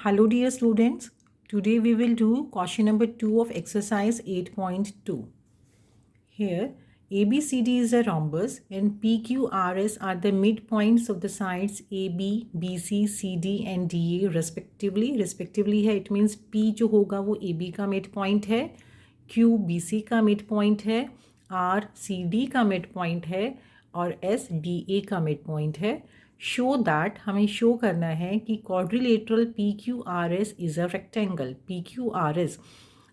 Hello dear students, today we will do question number 2 of exercise 8.2. Here ABCD is a rhombus and PQRS are the midpoints of the sides AB, BC, CD and DA respectively. Respectively है, it means P जो होगा वो AB का midpoint है, Q BC का midpoint है, R CD का midpoint है और S DA का midpoint है. शो दैट हमें शो करना है कि quadrilateral PQRS is a rectangle. PQRS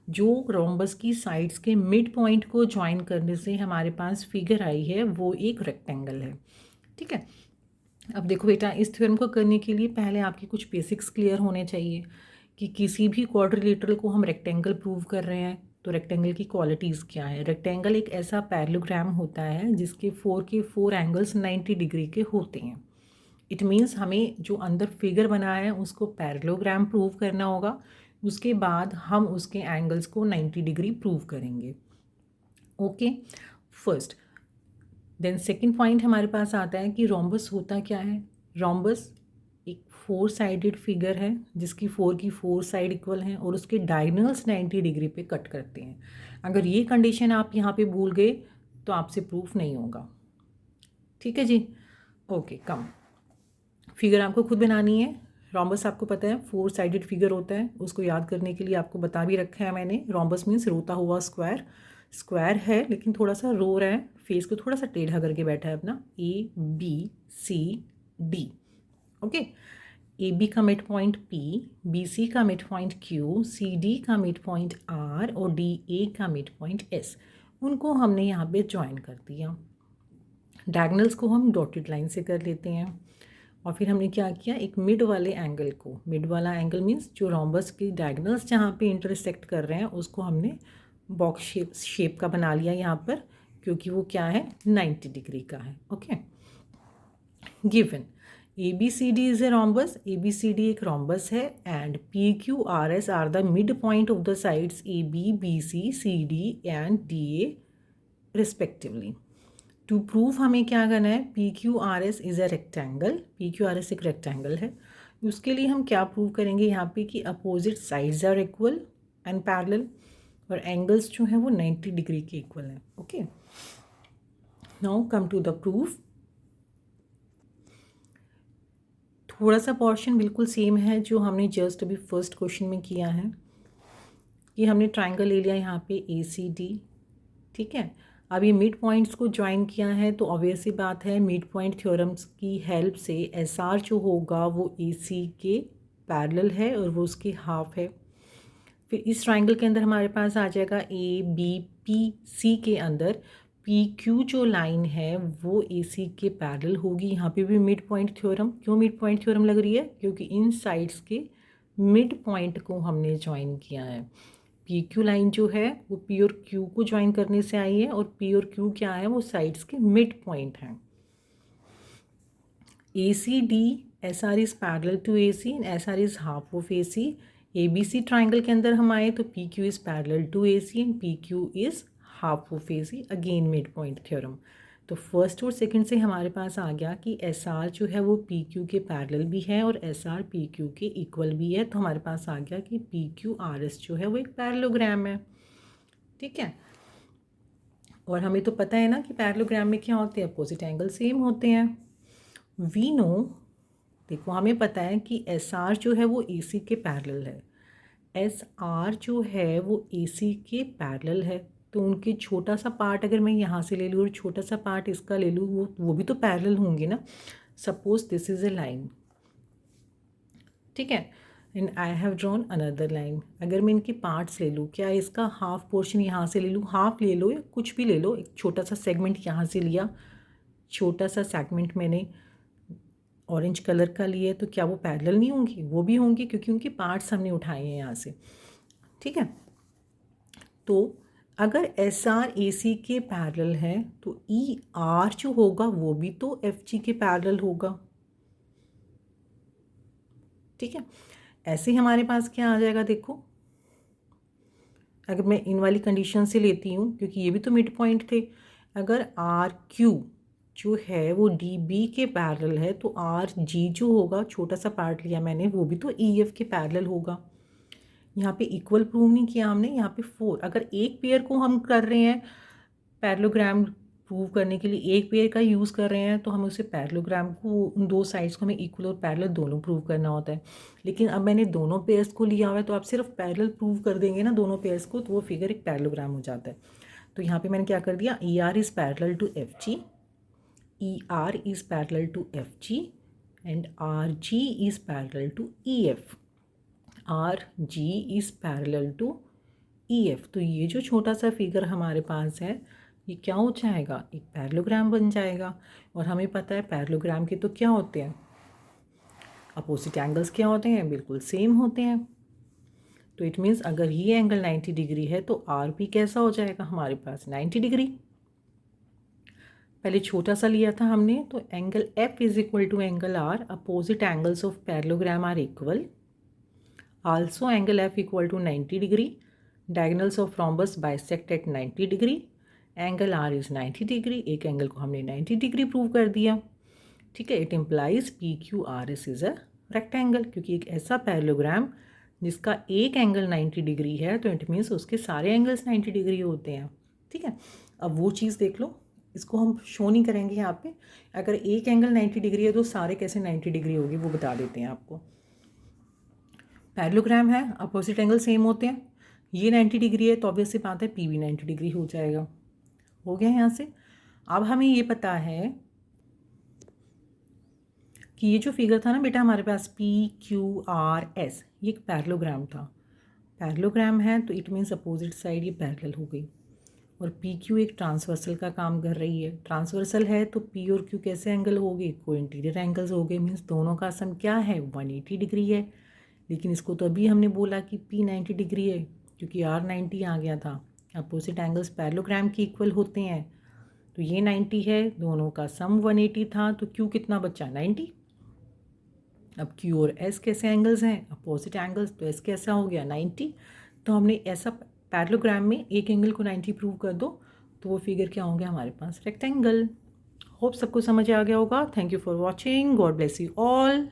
जो रोम्बस की साइड्स के मिड पॉइंट को ज्वाइन करने से हमारे पास फिगर आई है वो एक रेक्टेंगल है. ठीक है, अब देखो बेटा, इस थ्योरम को करने के लिए पहले आपके कुछ बेसिक्स क्लियर होने चाहिए कि किसी भी क्वाड्रिलेटरल को हम रेक्टेंगल प्रूव कर रहे हैं तो रेक्टेंगल की क्वालिटीज़ क्या है. रेक्टेंगल एक ऐसा पैरेललोग्राम होता है जिसके 4 के 4 एंगल्स 90 डिग्री के होते हैं. इट मीन्स हमें जो अंदर फिगर बना है उसको पैरेललोग्राम प्रूव करना होगा. उसके बाद हम उसके एंगल्स को 90 डिग्री प्रूव करेंगे. Okay, first. Then second point हमारे पास आता है कि रोम्बस होता क्या है. रोम्बस एक 4 साइडेड फिगर है जिसकी 4 की 4 साइड इक्वल हैं और उसके डायगोनल्स 90 डिग्री पे कट करते हैं. अगर ये कंडीशन आप यहाँ पे भूल गए तो आपसे प्रूफ नहीं होगा. ठीक है जी. ओके, कम फिगर आपको खुद बनानी है. रोम्बस आपको पता है 4 साइडेड फिगर होता है. उसको याद करने के लिए आपको बता भी रखा है मैंने. रोम्बस मीन्स रोता हुआ स्क्वायर. स्क्वायर है लेकिन थोड़ा सा रो रहा है, फेस को थोड़ा सा टेढ़ा करके बैठा है अपना. ABCD. ओके, AB का मिड पॉइंट P, BC का मिड पॉइंट Q, CD का मिड पॉइंट R और DA का मिड पॉइंट S. उनको हमने यहाँ पे ज्वाइन कर दिया. डायगोनल्स को हम डॉटेड लाइन से कर लेते हैं और फिर हमने क्या किया, एक मिड वाले एंगल को, मिड वाला एंगल मीन्स जो रोम्बस के डायगोनल्स जहाँ पे इंटरसेक्ट कर रहे हैं उसको हमने बॉक्स शेप का बना लिया यहाँ पर, क्योंकि वो क्या है 90 डिग्री का है. Okay, given ABCD is a rhombus. ABCD एक रोम्बस है and PQRS are the mid point of the sides AB, BC, CD and DA respectively. To prove हमें क्या करना है, PQRS is a rectangle. PQRS एक rectangle है. उसके लिए हम क्या प्रूव करेंगे यहाँ पे कि opposite sides are equal and parallel और एंगल्स जो हैं वो 90 डिग्री के इक्वल हैं. Okay, now come to the proof. थोड़ा सा पोर्शन बिल्कुल सेम है जो हमने जस्ट अभी फर्स्ट क्वेश्चन में किया है. कि हमने ट्राइंगल ले लिया यहाँ पे ACD. ठीक है, अब ये मिड पॉइंट्स को ज्वाइन किया है तो ऑब्वियस सी बात है मिड पॉइंट थ्योरम्स की हेल्प से SR जो होगा वो AC के पैरेलल है और वो उसकी हाफ है. फिर इस ट्राइंगल के अंदर हमारे पास आ जाएगा ABPC के अंदर PQ जो लाइन है वो AC के पैरेलल होगी. यहाँ पे भी मिड पॉइंट थ्योरम. क्यों मिड पॉइंट थ्योरम लग रही है, क्योंकि इन साइड्स के मिड पॉइंट को हमने ज्वाइन किया है. PQ लाइन जो है वो P और Q को ज्वाइन करने से आई है और P और Q क्या है, वो साइड्स के मिड पॉइंट हैं. ACD SR is parallel to AC and SR is half of AC. ABC triangle के अंदर हम आए तो PQ is parallel to AC and PQ is half of AC. Again mid point theorem. तो first और second से हमारे पास आ गया कि SR जो है वो PQ के पैरेलल भी है और SR PQ के इक्वल भी है. तो हमारे पास आ गया कि PQRS जो है वो एक पैरेललोग्राम है. ठीक है, और हमें तो पता है ना कि पैरेललोग्राम में क्या होते हैं, अपोजिट एंगल सेम होते हैं. वी नो, देखो हमें पता है कि SR जो है वो AC के पैरेलल है. SR जो है वो AC के पैरेलल है. तो उनके छोटा सा पार्ट अगर मैं यहाँ से ले लूँ और छोटा सा पार्ट इसका ले लूँ वो भी तो पैरेलल होंगे ना. Suppose this is a line. ठीक है, and I have drawn another line. अगर मैं इनके पार्ट्स ले लूँ, क्या इसका हाफ पोर्शन यहाँ से ले लूँ, हाफ ले लो या कुछ भी ले लो, एक छोटा सा सेगमेंट यहाँ से लिया, छोटा सा सेगमेंट मैंने ऑरेंज कलर का लिया, तो क्या वो पैरेलल नहीं होंगी, वो भी होंगी क्योंकि उनके पार्ट्स हमने उठाए हैं यहाँ से. ठीक है, तो अगर SR AC के पैरेलल है तो ER जो होगा वो भी तो FG के पैरेलल होगा. ठीक है, ऐसे ही हमारे पास क्या आ जाएगा, देखो अगर मैं इन वाली कंडीशन से लेती हूँ क्योंकि ये भी तो मिड पॉइंट थे. अगर RQ जो है वो डी बी के पैरेलल है, तो आर जी जो होगा, छोटा सा पार्ट लिया मैंने, वो भी तो ई एफ के पैरेलल होगा। यहाँ पे इक्वल प्रूव नहीं किया हमने, यहाँ पे 4। अगर एक पेयर को हम कर रहे हैं पैरेललोग्राम प्रूव करने के लिए, एक पेयर का यूज़ कर रहे हैं, तो हम उसे पैरेललोग्राम को, उन दो साइड्स को हमें इक्वल और पैरेलल दोनों प्रूव करना होता है। लेकिन अब मैंने दोनों पेयर्स को लिया हुआ है, तो आप सिर्फ पैरेलल प्रूव कर देंगे ना दोनों पेयर्स को, तो वो फिगर एक पैरेललोग्राम हो जाता है। तो यहाँ पे मैंने क्या कर दिया, E R is parallel to F G, E R is parallel to F G and R G is parallel to E F, R G is parallel to E F. तो ये जो छोटा सा फिगर हमारे पास है, ये क्या हो जाएगा, एक पैरेललोग्राम बन जाएगा। और हमें पता है पैरेललोग्राम के तो क्या होते हैं, अपोजिट एंगल्स क्या होते हैं, बिल्कुल सेम होते हैं। तो इट मीन्स अगर ये एंगल 90 डिग्री है तो आर भी कैसा हो जाएगा हमारे पास, 90 डिग्री। पहले छोटा सा लिया था हमने, तो angle F is equal to angle R, opposite angles of parallelogram are equal. Also angle F equal to 90 degree, diagonals of rhombus bisect at 90 degree, angle R is 90 degree, एक एंगल को हमने 90 डिग्री प्रूव कर दिया। ठीक है, it implies P Q R S is a rectangle, क्योंकि एक ऐसा पैरेललोग्राम जिसका एक एंगल 90 डिग्री है, तो इट मीन्स उसके सारे एंगल्स 90 डिग्री होते हैं। ठीक है, अब वो चीज़ देख लो, इसको हम शो नहीं करेंगे यहाँ पे। अगर एक एंगल 90 डिग्री है तो सारे कैसे 90 डिग्री होगी वो बता देते हैं आपको। पैरेललोग्राम है, अपोजिट एंगल सेम होते हैं, ये 90 डिग्री है तो ऑब्वियस सी बात है पी भी 90 डिग्री हो जाएगा। हो गया यहाँ से। अब हमें ये पता है कि ये जो फिगर था ना बेटा हमारे पास पी क्यू आर एस, ये एक पैरेललोग्राम था। पैरेललोग्राम है तो इट मीन्स अपोजिट साइड ये पैरेलल हो गई, और पी क्यू एक ट्रांसवर्सल का काम कर रही है। ट्रांसवर्सल है तो पी और क्यू कैसे एंगल हो गए, को इंटीरियर एंगल्स हो गए, मीन्स दोनों का सम क्या है, 180 डिग्री है। लेकिन इसको तो अभी हमने बोला कि पी 90 डिग्री है, क्योंकि आर 90 आ गया था। अपोजिट एंगल्स पैरेललोग्राम के इक्वल होते हैं, तो ये 90 है, दोनों का सम 180 था, तो क्यू कितना बचा, 90। अब क्यू और एस कैसे एंगल्स हैं, अपोजिट एंगल्स, तो एस कैसा हो गया, 90। तो हमने ऐसा पैरेललोग्राम में एक एंगल को 90 प्रूव कर दो, तो वो फिगर क्या हो गया हमारे पास, रेक्टेंगल। होप सबको समझ आ गया होगा। Thank you for watching, God bless you all.